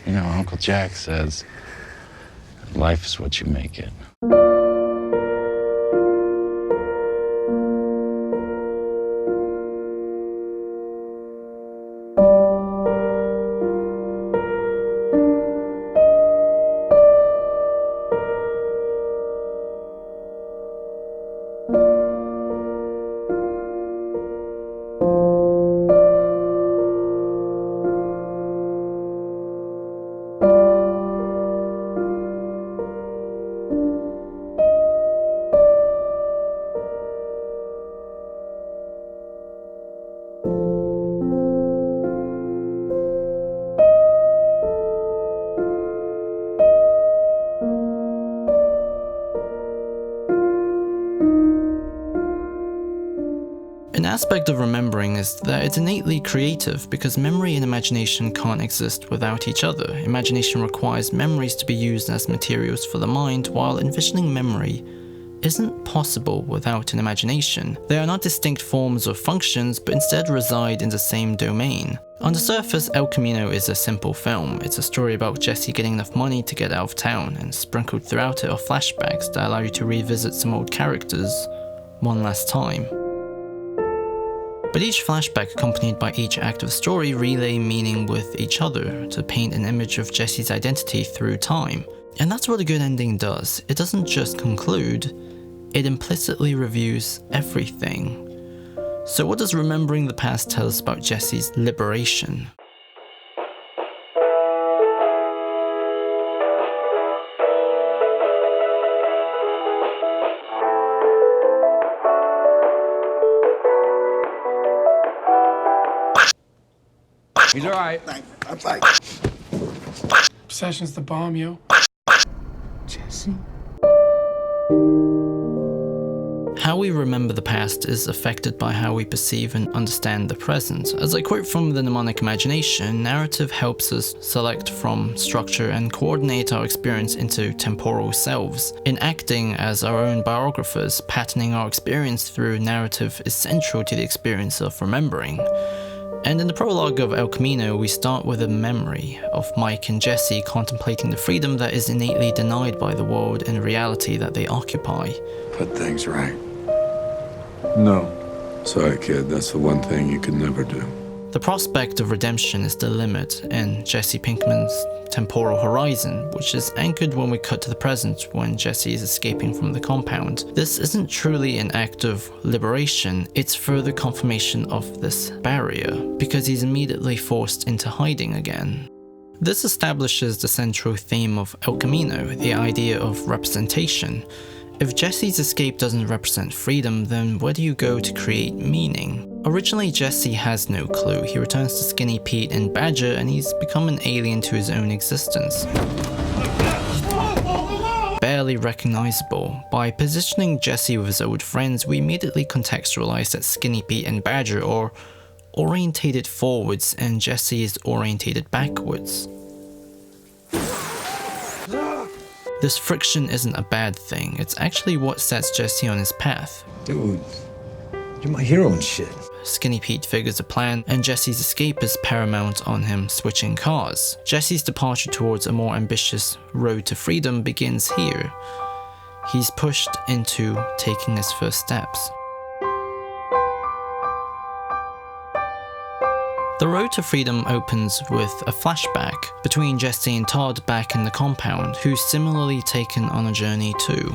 You know, Uncle Jack says, life is what you make it. An aspect of remembering is that it's innately creative because memory and imagination can't exist without each other. Imagination requires memories to be used as materials for the mind, while envisioning memory isn't possible without an imagination. They are not distinct forms or functions, but instead reside in the same domain. On the surface, El Camino is a simple film. It's a story about Jesse getting enough money to get out of town, and sprinkled throughout it are flashbacks that allow you to revisit some old characters one last time. But each flashback, accompanied by each act of the story, relay meaning with each other to paint an image of Jesse's identity through time. And that's what a good ending does. It doesn't just conclude, it implicitly reviews everything. So what does remembering the past tell us about Jesse's liberation? He's all right. I'm fine. Obsession's the bomb, yo. Jesse? How we remember the past is affected by how we perceive and understand the present. As I quote from the mnemonic imagination, narrative helps us select from, structure, and coordinate our experience into temporal selves. In acting as our own biographers, patterning our experience through narrative is central to the experience of remembering. And in the prologue of El Camino, we start with a memory of Mike and Jesse contemplating the freedom that is innately denied by the world and reality that they occupy. Put things right. No. Sorry, kid, that's the one thing you can never do. The prospect of redemption is the limit in Jesse Pinkman's temporal horizon, which is anchored when we cut to the present when Jesse is escaping from the compound. This isn't truly an act of liberation, it's further confirmation of this barrier, because he's immediately forced into hiding again. This establishes the central theme of El Camino, the idea of representation. If Jesse's escape doesn't represent freedom, then where do you go to create meaning? Originally, Jesse has no clue. He returns to Skinny Pete and Badger, and he's become an alien to his own existence. Barely recognizable. By positioning Jesse with his old friends, we immediately contextualize that Skinny Pete and Badger are orientated forwards and Jesse is orientated backwards. This friction isn't a bad thing, it's actually what sets Jesse on his path. Dude, you're my hero and shit. Skinny Pete figures a plan, and Jesse's escape is paramount on him switching cars. Jesse's departure towards a more ambitious road to freedom begins here. He's pushed into taking his first steps. The road to freedom opens with a flashback between Jesse and Todd back in the compound, who's similarly taken on a journey too.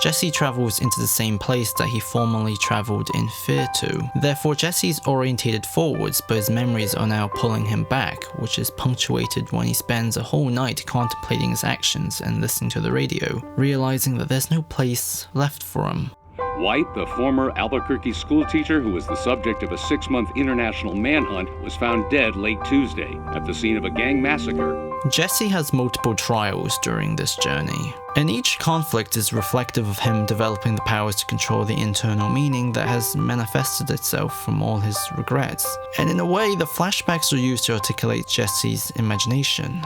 Jesse travels into the same place that he formerly traveled in fear to. Therefore, Jesse's orientated forwards, but his memories are now pulling him back, which is punctuated when he spends a whole night contemplating his actions and listening to the radio, realizing that there's no place left for him. White, the former Albuquerque schoolteacher who was the subject of a 6-month international manhunt, was found dead late Tuesday at the scene of a gang massacre. Jesse has multiple trials during this journey, and each conflict is reflective of him developing the powers to control the internal meaning that has manifested itself from all his regrets. And in a way, the flashbacks are used to articulate Jesse's imagination.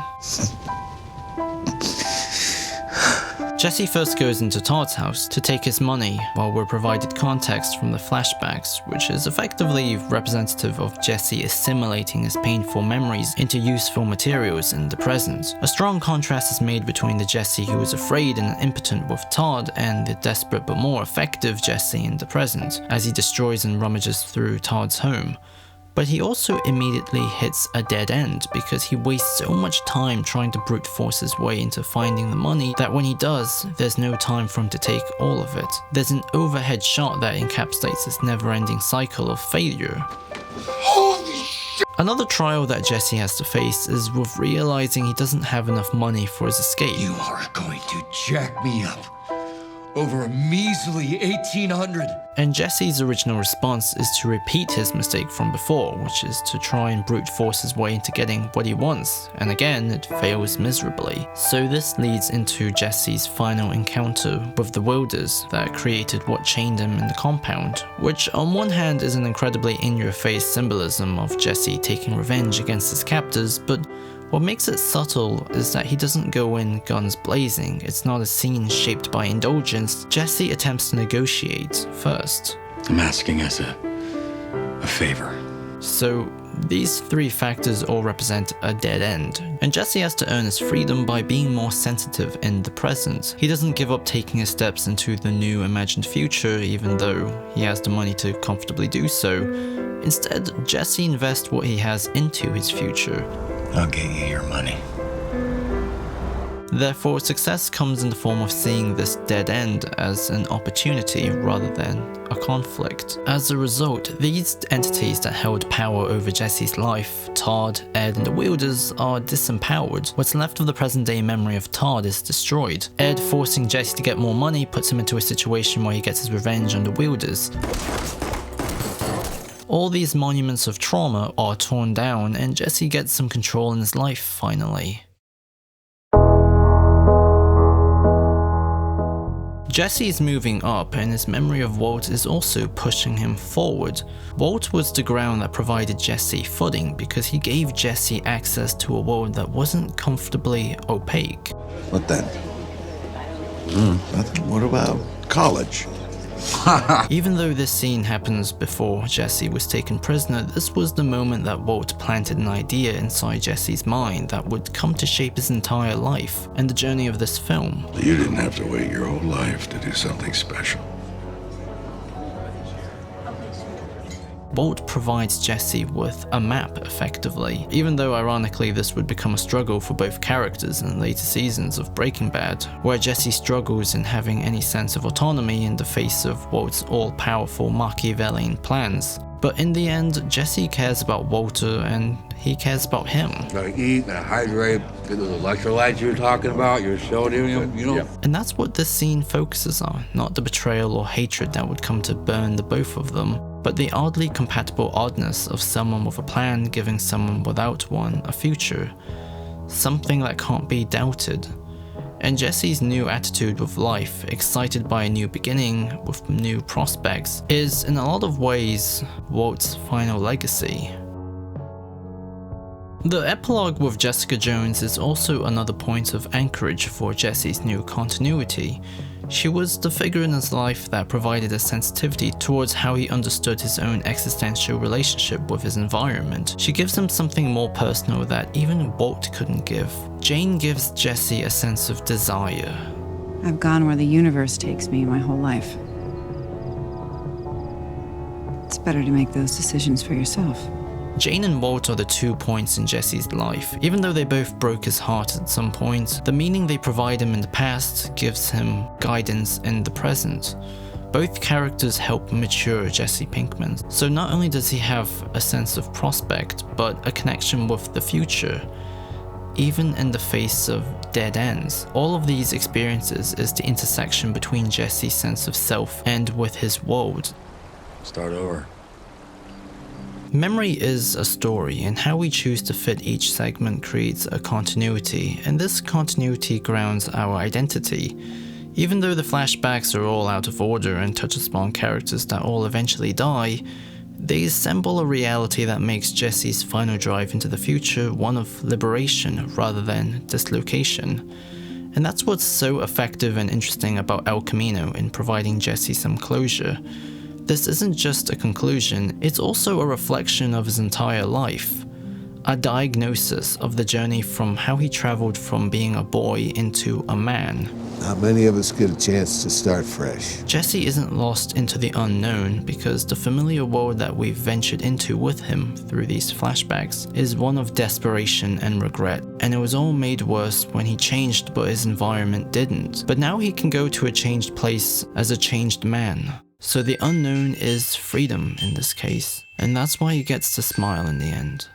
Jesse first goes into Todd's house to take his money while we're provided context from the flashbacks, which is effectively representative of Jesse assimilating his painful memories into useful materials in the present. A strong contrast is made between the Jesse who is afraid and impotent with Todd and the desperate but more effective Jesse in the present, as he destroys and rummages through Todd's home. But he also immediately hits a dead end because he wastes so much time trying to brute force his way into finding the money that when he does, there's no time for him to take all of it. There's an overhead shot that encapsulates this never-ending cycle of failure. Another trial that Jesse has to face is with realizing he doesn't have enough money for his escape. You are going to jack me up over a measly 1,800. And Jesse's original response is to repeat his mistake from before, which is to try and brute force his way into getting what he wants, and again it fails miserably. So this leads into Jesse's final encounter with the Wilders that created what chained him in the compound, which on one hand is an incredibly in-your-face symbolism of Jesse taking revenge against his captors, but what makes it subtle is that he doesn't go in guns blazing. It's not a scene shaped by indulgence. Jesse attempts to negotiate first. I'm asking as a favor. So these three factors all represent a dead end, and Jesse has to earn his freedom by being more sensitive in the present. He doesn't give up taking his steps into the new imagined future, even though he has the money to comfortably do so. Instead, Jesse invests what he has into his future. I'll get you your money. Therefore, success comes in the form of seeing this dead end as an opportunity rather than a conflict. As a result, these entities that held power over Jesse's life, Todd, Ed, and the Wilders, are disempowered. What's left of the present-day memory of Todd is destroyed. Ed, forcing Jesse to get more money, puts him into a situation where he gets his revenge on the Wilders. All these monuments of trauma are torn down, and Jesse gets some control in his life finally. Jesse is moving up, and his memory of Walt is also pushing him forward. Walt was the ground that provided Jesse footing because he gave Jesse access to a world that wasn't comfortably opaque. What then? Nothing. What about college? Even though this scene happens before Jesse was taken prisoner, this was the moment that Walt planted an idea inside Jesse's mind that would come to shape his entire life and the journey of this film. You didn't have to wait your whole life to do something special. Walt provides Jesse with a map, effectively, even though ironically this would become a struggle for both characters in later seasons of Breaking Bad, where Jesse struggles in having any sense of autonomy in the face of Walt's all-powerful Machiavellian plans. But in the end, Jesse cares about Walter and he cares about him. Gotta eat, gotta hydrate, get those electrolytes you were talking about, you're showing him, you know? Yep. And that's what this scene focuses on, not the betrayal or hatred that would come to burn the both of them, but the oddly compatible oddness of someone with a plan giving someone without one a future. Something that can't be doubted. And Jesse's new attitude with life, excited by a new beginning with new prospects, is in a lot of ways Walt's final legacy. The epilogue with Jessica Jones is also another point of anchorage for Jesse's new continuity. She was the figure in his life that provided a sensitivity towards how he understood his own existential relationship with his environment. She gives him something more personal that even Walt couldn't give. Jane gives Jesse a sense of desire. I've gone where the universe takes me my whole life. It's better to make those decisions for yourself. Jane and Walt are the 2 points in Jesse's life. Even though they both broke his heart at some point, the meaning they provide him in the past gives him guidance in the present. Both characters help mature Jesse Pinkman, so not only does he have a sense of prospect, but a connection with the future. Even in the face of dead ends, all of these experiences is the intersection between Jesse's sense of self and with his world. Start over. Memory is a story, and how we choose to fit each segment creates a continuity, and this continuity grounds our identity. Even though the flashbacks are all out of order and touch upon characters that all eventually die, they assemble a reality that makes Jesse's final drive into the future one of liberation rather than dislocation. And that's what's so effective and interesting about El Camino in providing Jesse some closure. This isn't just a conclusion, it's also a reflection of his entire life. A diagnosis of the journey from how he traveled from being a boy into a man. Not many of us get a chance to start fresh. Jesse isn't lost into the unknown because the familiar world that we've ventured into with him through these flashbacks is one of desperation and regret, and it was all made worse when he changed but his environment didn't. But now he can go to a changed place as a changed man. So the unknown is freedom in this case, and that's why he gets to smile in the end.